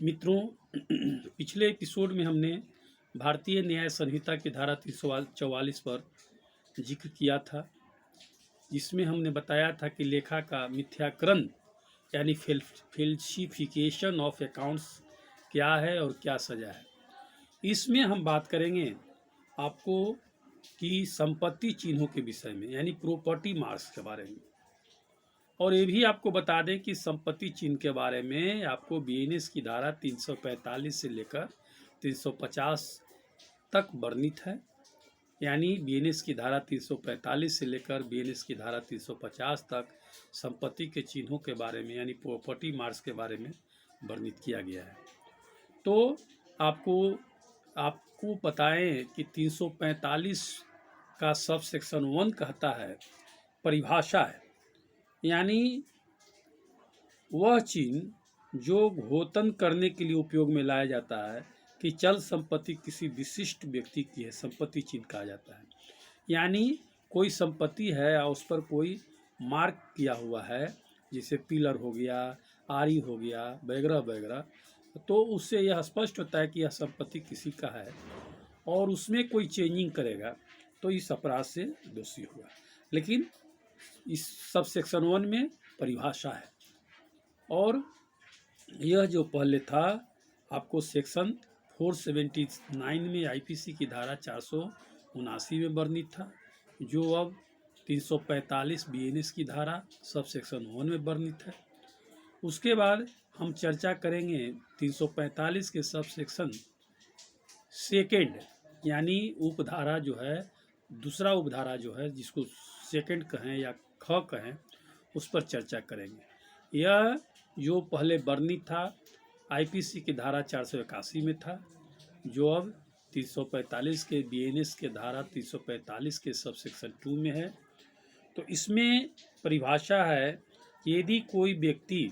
मित्रों, पिछले एपिसोड में हमने भारतीय न्याय संहिता की धारा 344 पर जिक्र किया था, जिसमें हमने बताया था कि लेखा का मिथ्याकरण यानी फेल्सिफिकेशन ऑफ अकाउंट्स क्या है और क्या सजा है। इसमें हम बात करेंगे आपको कि संपत्ति चिन्हों के विषय में यानी प्रॉपर्टी मार्क्स के बारे में, और ये भी आपको बता दें कि संपत्ति चिन्ह के बारे में आपको बीएनएस की धारा 345 से लेकर 350 तक वर्णित है। यानी बीएनएस की धारा 345 से लेकर बीएनएस की धारा 350 तक संपत्ति के चिन्हों के बारे में यानी प्रॉपर्टी मार्क्स के बारे में वर्णित किया गया है। तो आपको बताएं कि 345 का सब सेक्शन 1 कहता है परिभाषा है, यानी वह चिन्ह जो घोषण करने के लिए उपयोग में लाया जाता है कि चल संपत्ति किसी विशिष्ट व्यक्ति की है, संपत्ति चिन्ह कहा जाता है। यानी कोई संपत्ति है और उस पर कोई मार्क किया हुआ है, जैसे पिलर हो गया, आरी हो गया, वगैरह वगैरह, तो उससे यह स्पष्ट होता है कि यह संपत्ति किसी का है और उसमें कोई चेंजिंग करेगा तो इस अपराध से दोषी होगा। लेकिन इस सब सेक्शन 1 में परिभाषा है, और यह जो पहले था आपको सेक्शन 479 में आईपीसी की धारा 479 में वर्णित था, जो अब 345 बीएनएस की धारा सब सेक्शन 1 में वर्णित है। उसके बाद हम चर्चा करेंगे 345 के सब सेक्शन 2 यानी उपधारा जो है, दूसरा उपधारा जो है जिसको सेकंड कहें या ख कहें, उस पर चर्चा करेंगे। यह जो पहले वर्णित था आईपीसी की धारा 481 में था, जो अब 345 के बीएनएस के धारा 345 के सब सेक्शन 2 में है। तो इसमें परिभाषा है कि यदि कोई व्यक्ति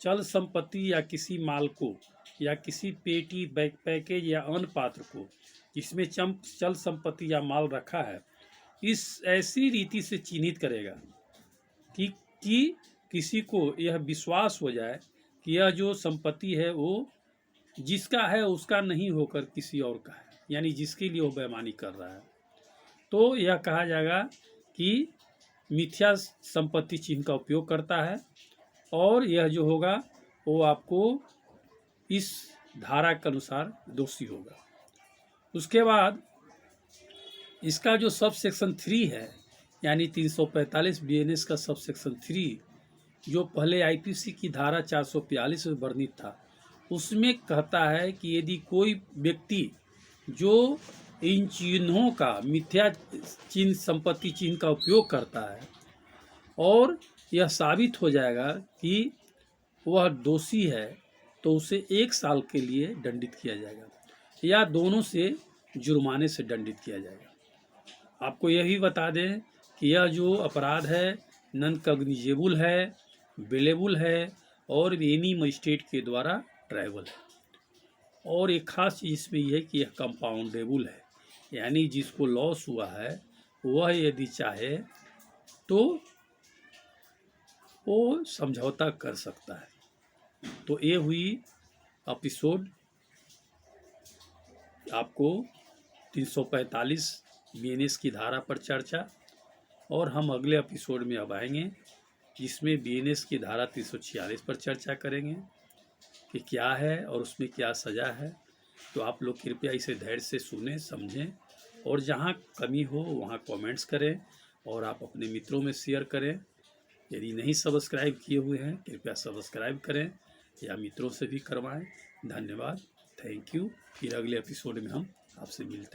चल संपत्ति या किसी माल को या किसी पेटी, पैकेज या अन्य पात्र को जिसमें चल संपत्ति या माल रखा है, इस ऐसी रीति से चिन्हित करेगा कि किसी को यह विश्वास हो जाए कि यह जो संपत्ति है वो जिसका है उसका नहीं होकर किसी और का है, यानी जिसके लिए वो बेईमानी कर रहा है, तो यह कहा जाएगा कि मिथ्या संपत्ति चिन्ह का उपयोग करता है, और यह जो होगा वो आपको इस धारा के अनुसार दोषी होगा। उसके बाद इसका जो सब सेक्शन 3 है यानी 345 बीएनएस का सब सेक्शन 3 जो पहले आईपीसी की धारा 442 में वर्णित था, उसमें कहता है कि यदि कोई व्यक्ति जो इन चिन्हों का मिथ्या चिन्ह संपत्ति चिन्ह का उपयोग करता है और यह साबित हो जाएगा कि वह दोषी है, तो उसे 1 साल के लिए दंडित किया जाएगा या दोनों से जुर्माने से दंडित किया जाएगा। आपको यह भी बता दें कि यह जो अपराध है नॉन कॉग्निजेबल है, बेलेबल है और एनी मजिस्ट्रेट के द्वारा ट्रायबल है। और एक खास चीज़ इसमें यह है कि यह कंपाउंडेबल है, यानी जिसको लॉस हुआ है वह यदि चाहे तो वो समझौता कर सकता है। तो ये हुई एपिसोड आपको 345 बीएनएस की धारा पर चर्चा, और हम अगले एपिसोड में अब आएंगे जिसमें बीएनएस की धारा 346 पर चर्चा करेंगे कि क्या है और उसमें क्या सज़ा है। तो आप लोग कृपया इसे धैर्य से सुनें, समझें, और जहाँ कमी हो वहाँ कमेंट्स करें और आप अपने मित्रों में शेयर करें। यदि नहीं सब्सक्राइब किए हुए हैं कृपया सब्सक्राइब करें या मित्रों से भी करवाएं। धन्यवाद, थैंक यू। फिर अगले एपिसोड में हम आपसे मिलते हैं।